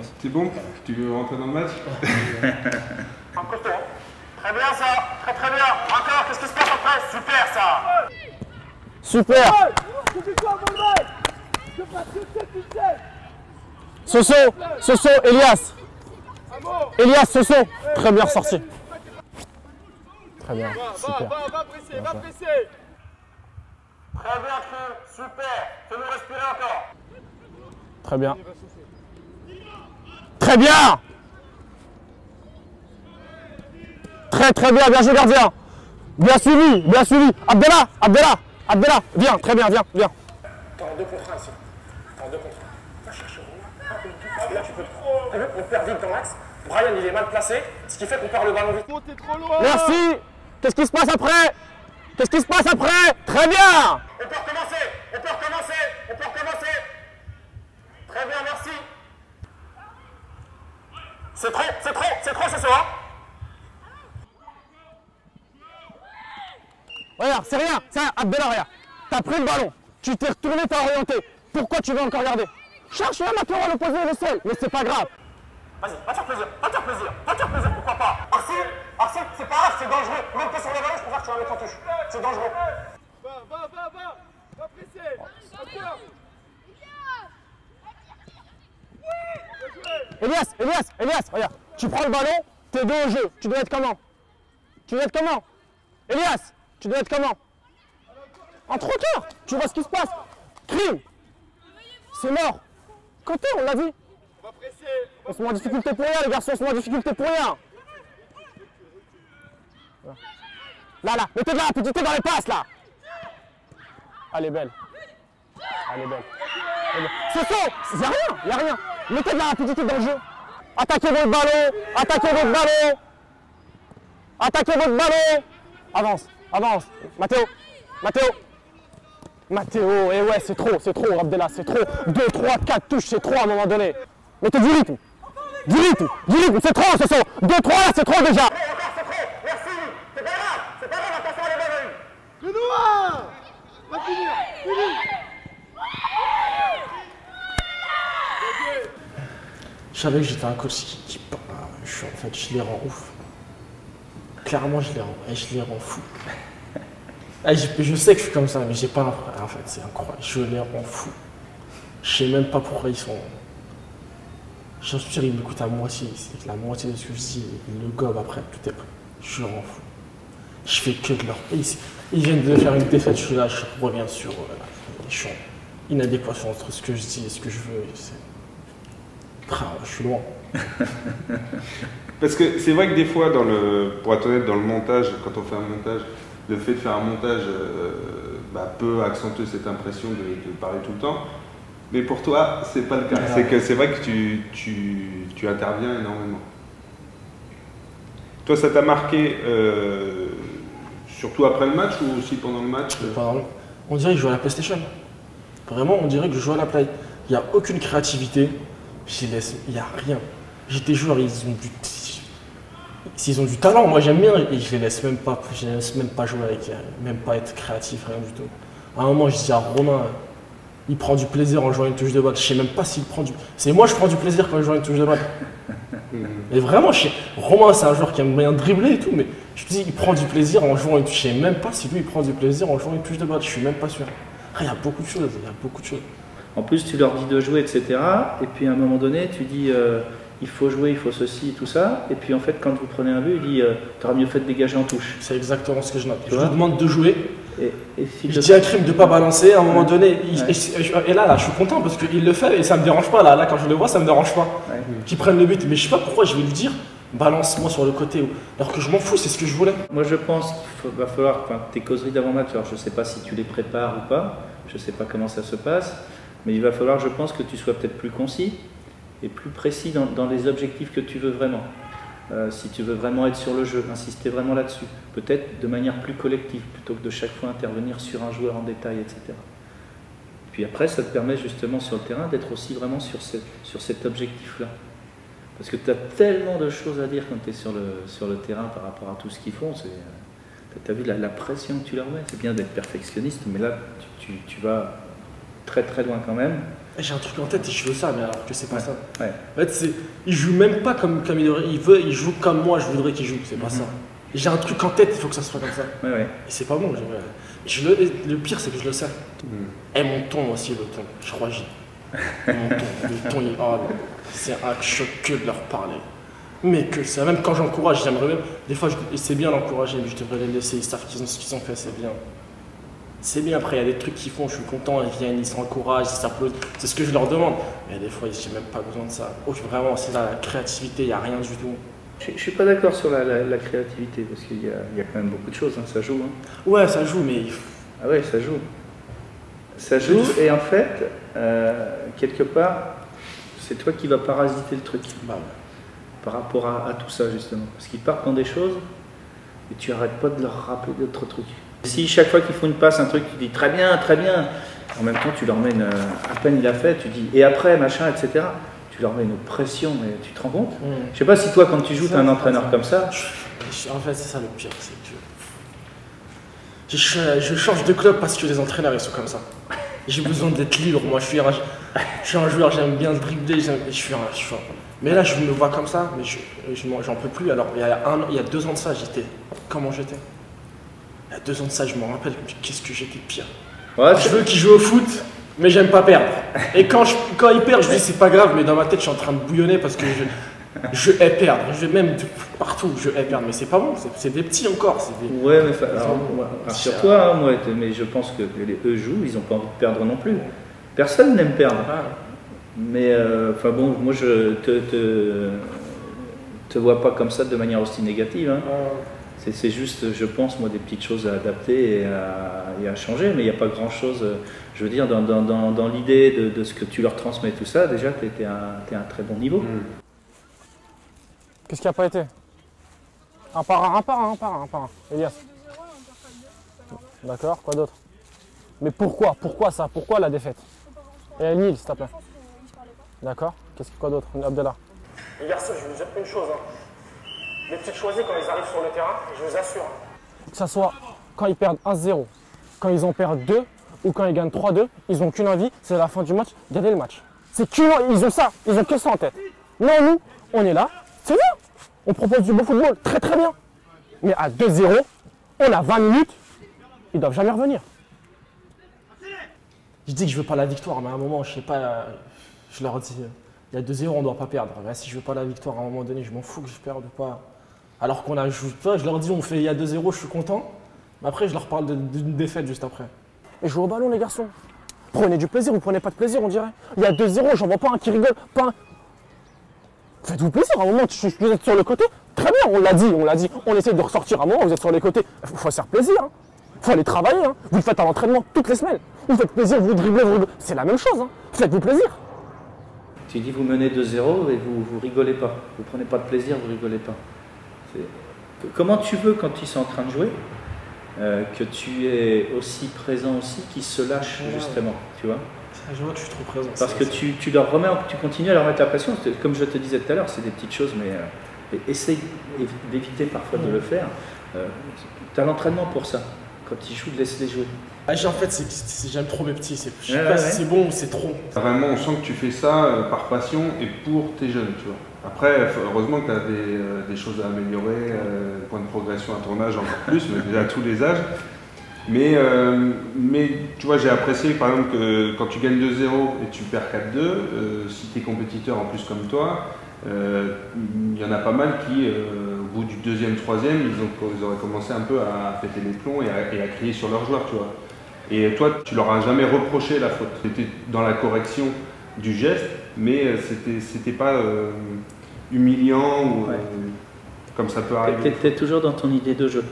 confiance. C'est bon? Tu veux rentrer dans le match? Un costaud. Très bien ça, très bien. Encore, qu'est-ce qui se passe après? Super ça. Super. Soso, Elias. Elias, Soso. Très bien ressorti. Très bien, super. Va presser. Très bien, Cru, super. Fais-nous respirer encore. Très bien. Très bien. Très bien, bien joué gardien. Bien suivi. Abdallah, viens, très bien, viens. T'es en 2 contre 1 ici. T'es en 2 contre 1. Va chercher au là tu peux. T'as vu, on perd vite dans l'axe. Brian il est mal placé, ce qui fait qu'on perd le ballon vite. T'es trop loin. Merci. Qu'est-ce qui se passe après? Très bien. On peut recommencer. Très bien, merci. C'est trop ce soir. Regarde, c'est rien, ça, Abdallah, regarde. T'as pris le ballon, tu t'es retourné, t'as orienté. Pourquoi tu veux encore garder? Cherche même à toi à l'opposé, le seul, mais c'est pas grave. Vas-y, va te faire plaisir, pourquoi pas. Arsène, c'est pas grave, c'est dangereux. Même pas sur le ballon, je préfère que tu la mettes en touche. C'est dangereux. Va presser. Elias, regarde. Tu prends le ballon, t'es dos au jeu. Tu dois être comment? Elias, tu dois être comment? En trotteur. Tu vois ce qui se passe. Crime. C'est mort. Côté, on l'a dit. On va presser. On se met en difficulté pour rien, les garçons, Là, mettez de la rapidité dans les passes, là. Elle est belle. C'est ça, y a rien. Mettez de la rapidité dans le jeu. Attaquez votre ballon. Avance. Matteo, et ouais, c'est trop, Abdallah, c'est trop. 2, 3, 4 touches, c'est trop à un moment donné. Mettez du rythme, c'est trop, ce sont 2, 3, là, c'est trop déjà. Encore, c'est trop. Merci. C'est pas grave, attention à les ballons. Le noir. Va finir. Je savais que j'étais un coach je les rends ouf. Clairement, je les rends fous. Je sais que je suis comme ça, mais j'ai pas un frère, en fait, c'est incroyable. Je les rends fous. Je sais même pas pourquoi ils sont. J'en suis sûr, ils m'écoutent à moitié. C'est la moitié de ce que je dis, ils le gobent après, tout est prêt. Je les rends fous. Je fais que de leur. Ils viennent de faire une défaite, je suis là, je reviens sur. Je suis en inadéquation entre ce que je dis et ce que je veux. Je suis loin. Parce que c'est vrai que des fois, pour être honnête, dans le montage, quand on fait un montage, le fait de faire un montage peut accentuer cette impression de parler tout le temps. Mais pour toi, c'est pas le cas. C'est vrai que tu interviens énormément. Toi, ça t'a marqué surtout après le match ou aussi pendant le match? On dirait que je joue à la PlayStation. Vraiment, on dirait que je joue à la Play. Il n'y a aucune créativité. Il n'y a rien. J'ai des joueurs, s'ils ont du talent, moi j'aime bien, et je les laisse même pas jouer avec, même pas être créatif, rien du tout. À un moment, je dis à Romain, il prend du plaisir en jouant une touche de balle. Je sais même pas s'il prend du. C'est moi, je prends du plaisir quand je joue une touche de balle. Mais vraiment, Romain, c'est un joueur qui aime bien dribbler et tout, mais je te dis, il prend du plaisir en jouant une touche. Je sais même pas si lui, il prend du plaisir en jouant une touche de balle. Je suis même pas sûr. Il y a beaucoup de choses, En plus, tu leur dis de jouer, etc. Et puis à un moment donné, tu dis il faut jouer, il faut ceci, tout ça. Et puis en fait, quand vous prenez un but, il dit tu auras mieux fait de dégager en touche. C'est exactement ce que je note. Je lui demande de jouer. Et si je dis à Crime de ne pas balancer. À un moment donné, et là, je suis content parce qu'il le fait et ça me dérange pas. Là, quand je le vois, ça me dérange pas. Ouais. Qu'il prenne le but. Mais je sais pas pourquoi je vais lui dire balance-moi sur le côté. Alors que je m'en fous, c'est ce que je voulais. Moi, je pense qu'il va falloir, tes causeries d'avant-match, alors je sais pas si tu les prépares ou pas, je sais pas comment ça se passe. Mais il va falloir, je pense, que tu sois peut-être plus concis et plus précis dans les objectifs que tu veux vraiment. Si tu veux vraiment être sur le jeu, insister vraiment là-dessus. Peut-être de manière plus collective, plutôt que de chaque fois intervenir sur un joueur en détail, etc. Puis après, ça te permet justement sur le terrain d'être aussi vraiment sur cet objectif-là. Parce que tu as tellement de choses à dire quand tu es sur le terrain par rapport à tout ce qu'ils font. Tu as vu la pression que tu leur mets. C'est bien d'être perfectionniste, mais là, tu vas très très loin quand même. J'ai un truc en tête et je veux ça, mais alors que c'est pas ça. Ouais. En fait, il joue même pas comme il devrait. Il joue comme moi, je voudrais qu'il joue, c'est pas ça. J'ai un truc en tête, il faut que ça soit comme ça. Ouais. Et c'est pas bon. Le pire, c'est que je le sais. Et mon ton aussi, le ton. Je crois que mon ton, le ton, c'est un choc que de leur parler. Mais que ça, même quand j'encourage, j'aimerais même. Des fois, c'est bien d'encourager, mais je devrais les laisser. Ils savent ce qu'ils ont fait, c'est bien. C'est bien, après, il y a des trucs qu'ils font, je suis content, ils viennent, ils s'encouragent, ils s'applaudissent. C'est ce que je leur demande. Mais des fois, j'ai même pas besoin de ça. Vraiment, c'est là, la créativité, il n'y a rien du tout. Je suis pas d'accord sur la créativité, parce qu'il y a quand même beaucoup de choses, hein, ça joue. Hein. Ouais, ça joue, mais. Ah ouais, ça joue. Ça joue, et en fait, quelque part, c'est toi qui vas parasiter le truc. Bah ouais. Par rapport à tout ça, justement. Parce qu'ils partent dans des choses, et tu arrêtes pas de leur rappeler d'autres trucs. Si chaque fois qu'ils font une passe, un truc, tu dis très bien, en même temps tu leur mets à peine il a fait, tu dis et après, machin, etc. Tu leur mets une pression, et tu te rends compte. Je sais pas si toi, quand tu joues, tu as un entraîneur comme ça. En fait, c'est ça le pire, c'est que je change de club parce que les entraîneurs ils sont comme ça. J'ai besoin d'être libre, moi je suis un joueur, j'aime bien dribbler, mais là je me vois comme ça, mais j'en peux plus. Alors il y a 2 ans de ça, comment j'étais? Il y a 2 ans de ça, je me rappelle, qu'est-ce que j'étais pire. Ouais, je veux qu'ils jouent au foot, mais j'aime pas perdre. Et quand ils perdent, je dis c'est pas grave, mais dans ma tête, je suis en train de bouillonner parce que je hais perdre. Même partout, je hais perdre. Mais c'est pas bon, c'est des petits encore. Ouais, mais rassure-toi, hein, mais je pense que eux jouent, ils n'ont pas envie de perdre non plus. Personne n'aime perdre. Mais enfin bon, moi je te vois pas comme ça de manière aussi négative. Hein. C'est juste, je pense, moi, des petites choses à adapter et à changer, mais il n'y a pas grand-chose, je veux dire, dans l'idée de ce que tu leur transmets, tout ça, déjà, tu es à un très bon niveau. Qu'est-ce qui n'a pas été? Un par un. Elias. D'accord, quoi d'autre? Mais pourquoi ça? Pourquoi la défaite? Et Nil, s'il te plaît. D'accord, quoi d'autre? Abdallah. Les garçons, je vais vous dire une chose. Les petites choisies, quand ils arrivent sur le terrain, je vous assure. Que ça soit quand ils perdent 1-0, quand ils en perdent 2 ou quand ils gagnent 3-2, ils n'ont qu'une envie, c'est à la fin du match, gagner le match. Ils ont ça, ils ont que ça en tête. Non, nous, on est là, c'est bien. On propose du beau football, très très bien. Mais à 2-0, on a 20 minutes, ils ne doivent jamais revenir. Je dis que je veux pas la victoire, mais à un moment, je sais pas, je leur dis, il y a 2-0, on ne doit pas perdre. Mais si je veux pas la victoire, à un moment donné, je m'en fous que je perde ou pas. Alors qu'on a joué, je leur dis, on fait il y a 2-0, je suis content. Mais après, je leur parle d'une défaite juste après. Et jouez au ballon, les garçons. Prenez du plaisir, vous prenez pas de plaisir, on dirait. Il y a 2-0, j'en vois pas un qui rigole, pas un... Faites-vous plaisir, à un moment, vous êtes sur le côté. Très bien, on l'a dit. On essaie de ressortir à un moment, vous êtes sur les côtés. Il faut se faire plaisir. Hein. Faut aller travailler. Hein. Vous le faites à l'entraînement toutes les semaines. Vous faites plaisir, vous dribblez, c'est la même chose. Hein. Faites-vous plaisir. Tu dis vous menez 2-0 et vous rigolez pas. Vous prenez pas de plaisir, vous rigolez pas. Comment tu veux, quand ils sont en train de jouer, que tu es aussi présent aussi, qu'ils se lâchent justement, tu vois? Je vois que je suis trop présent. Parce que tu leur remets, tu continues à leur mettre la pression. Comme je te disais tout à l'heure, c'est des petites choses, mais essaye d'éviter parfois de le faire. Tu as l'entraînement pour ça. Quand ils jouent, laisse-les jouer. En fait, j'aime trop mes petits. Je sais pas si c'est bon ou c'est trop. Vraiment, on sent que tu fais ça par passion et pour tes jeunes, tu vois. Après, heureusement que tu as des choses à améliorer, point de progression à ton âge encore plus, mais déjà à tous les âges. Mais tu vois, j'ai apprécié par exemple que quand tu gagnes 2-0 et tu perds 4-2, si tes compétiteurs en plus comme toi, il y en a pas mal qui, au bout du 2e, 3e, ils auraient commencé un peu à péter les plombs et à crier sur leurs joueurs, tu vois. Et toi, tu leur as jamais reproché la faute. C'était dans la correction du geste, mais c'était pas humiliant ou comme ça peut arriver. Tu es toujours dans ton idée de jeu.